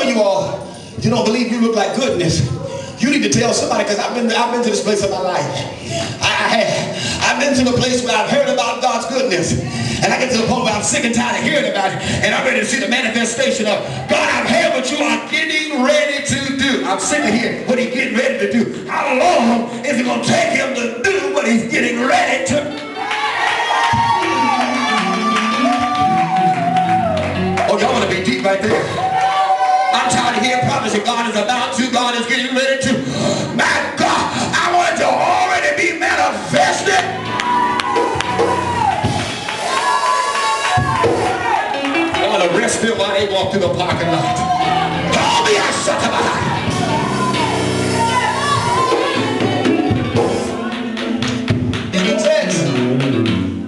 of you all, you don't believe you look like goodness. You need to tell somebody, because I've been to this place in my life. I've been to the place where I've heard about God's goodness. And I get to the point where I'm sick and tired of hearing about it. And I'm ready to see the manifestation of God. I've heard what you are getting ready to do. I'm sick of hearing what he's getting ready to do. How long is it going to take him to do what he's getting ready to do? Oh, y'all want to be deep right there. I'm tired of hearing prophecy. God is about to. God is getting ready to. My God, I want it to already be manifested. I want to rest them while they walk through the parking lot. Call me, I shut up. In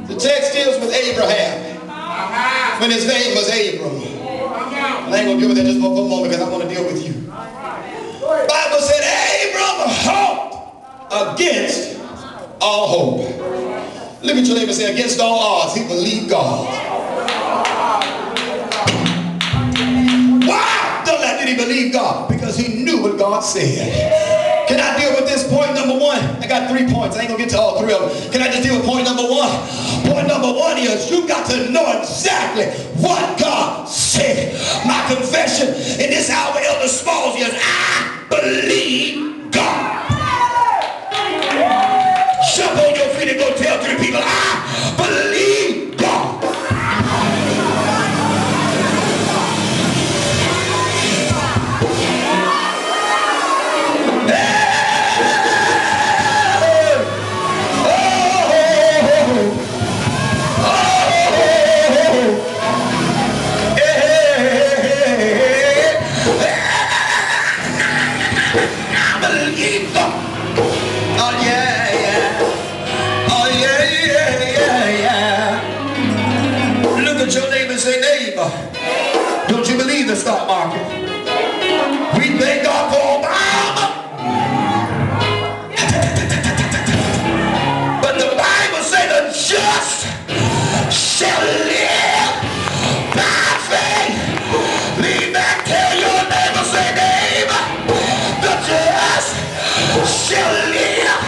the text deals with Abraham when his name was Abram. I ain't going to deal with that just for a moment because I want to deal with you. The Bible said Abram hoped against all hope. Look at your neighbor and say, against all odds, he believed God. Why? Dunlap did he believe God? Because he knew what God said. Can I deal with this point number one? I got 3 points. I ain't going to get to all 3 of them. Can I just deal with point number one? Point number one is you got to know exactly what God said. My confession in this hour, Elder Smalls, is I believe God. Jump on your feet and go tell 3 people, I believe God. Don't you believe the stock market? We thank God for Obama. But the Bible says the just shall live by faith. Lean back, tell your neighbor, say neighbor, the just shall live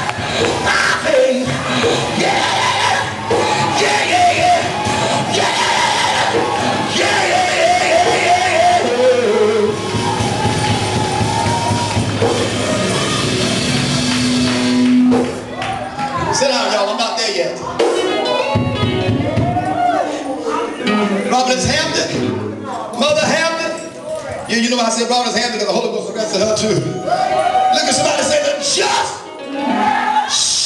by faith. Yeah. Sit down, y'all. I'm not there yet. Providence Hampton. Mother Hampton. You know I said Providence Hampton because the Holy Ghost arrested her too. Look at somebody say, the just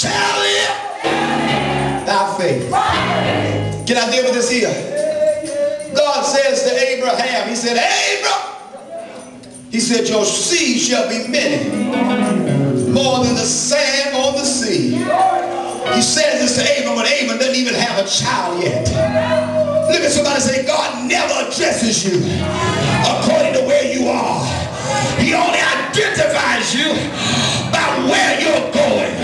shall live by faith. Can I deal with this here? God says to Abraham, he said, Abram, he said, your seed shall be many, more than the sand on the sea. He says this to Abram when Abram doesn't even have a child yet. Look at somebody and say, God never addresses you according to where you are. He only identifies you by where you're going.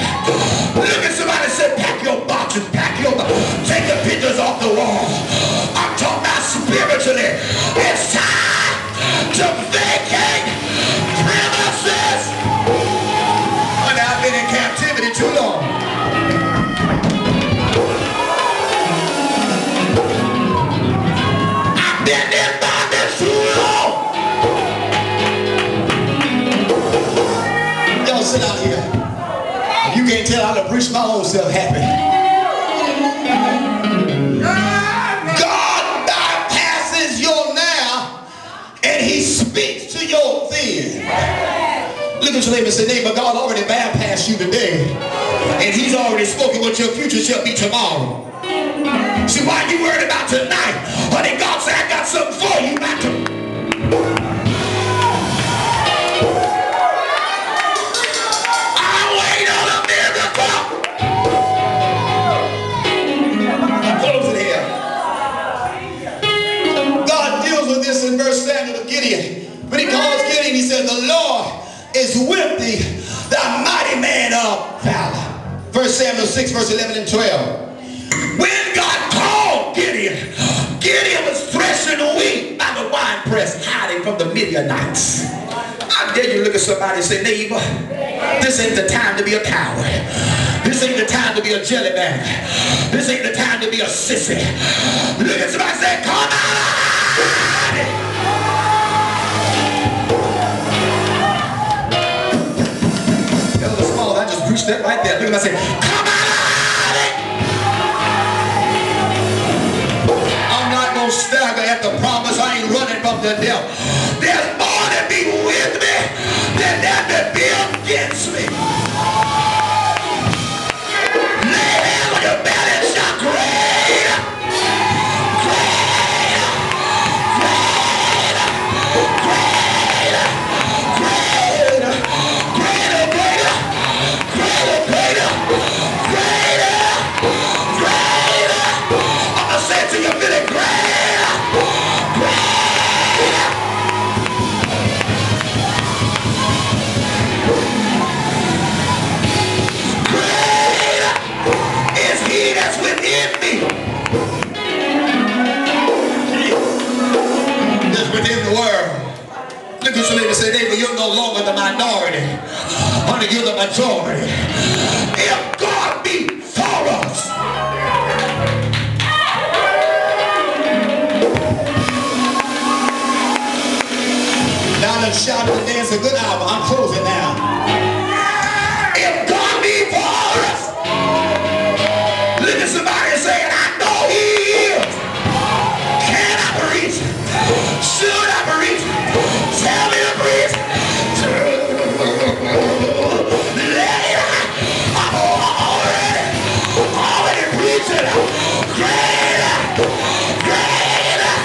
Look at somebody and say, pack your boxes, take the pictures off the wall. I'm talking about spiritually. It's time to vacate premises. But I've been in captivity too long. Been in bondage too long. Y'all sit out here. You can't tell I done preached my own self happy. God bypasses your now and he speaks to your then. Look at your neighbor and say, neighbor, God already bypassed you today and he's already spoken what your future shall be tomorrow. See, why you worried about tonight? Honey, God said, I got something for you about to. I wait on a miracle. Close it here. God deals with this in verse 7 of Gideon. When he calls Gideon, he says, the Lord is with thee, thou mighty man of valor. 1 Samuel 6, verse 11 and 12. When God called Gideon, Gideon was threshing wheat by the wine cypress hiding from the Midianites. I dare you look at somebody and say, neighbor, this ain't the time to be a coward. This ain't the time to be a jelly bag. This ain't the time to be a sissy. Look at somebody and say, come on! Elder Small, I just preached that right there. Look at somebody and say, come on! I'm not going to stagger at the promise. I ain't running from the devil. There's more to be with me than there to be against me. Lay hands on your belly and shout, greater, greater, greater, greater, greater, greater, greater, greater, greater, greater, greater. I'm going to say it to you, Billy, greater, greater. That's within me. That's within the world. Look at your neighbor and say, neighbor, you're no longer the minority. Honey, you're the majority. If God be for us. Now let's shout and dance a good album. I'm closing now. If God be for us. Look at somebody and say, I know he is. Can I preach? Should I preach? Tell me to preach. I'm already preaching. Greater, greater.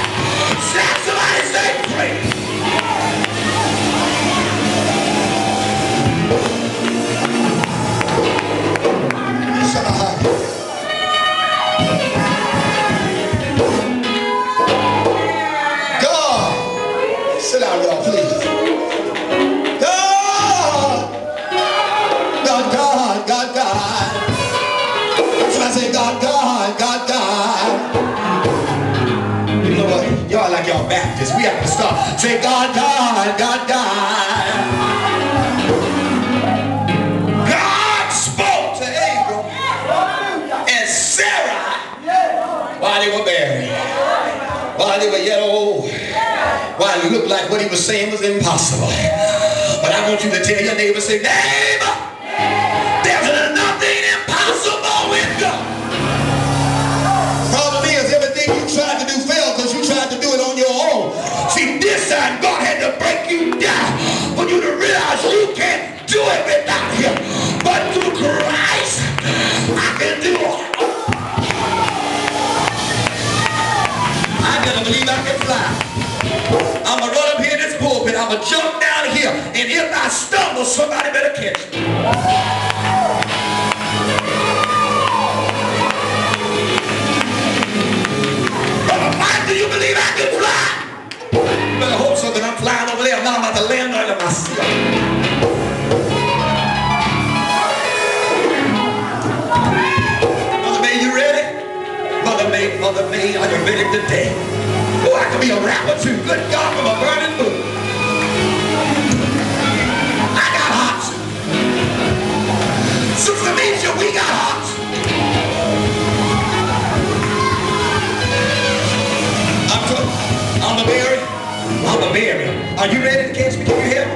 Somebody say greater. Sit down, y'all, please. God, God, God, God, God. Somebody say, God, God, God, God. You know what? Y'all like y'all Baptists. We have to start. Say, God, God, God, God. God spoke to Abram and Sarah while they were married, while they were yet old. Why it looked like what he was saying was impossible. But I want you to tell your neighbor, say, neighbor, there's nothing impossible with God. Problem is, everything you tried to do failed because you tried to do it on your own. See, this time God had to break you down for you to realize you can't do it without him. But through Christ, I can do it. I never believe I can fly. I'm going to run up here in this pulpit. I'm going to jump down here. And if I stumble, somebody better catch me. Brother Mike, do you believe I can fly? You better hope so that I'm flying over there. Now I'm about to land under myself. Mother May, you ready? Mother May, are you ready today? Oh, I can be a rapper too. Good God, from a burning bush. I got hops. Sister Misha, we got hops. I'm a Mary. Are you ready to catch me? Can you hear me?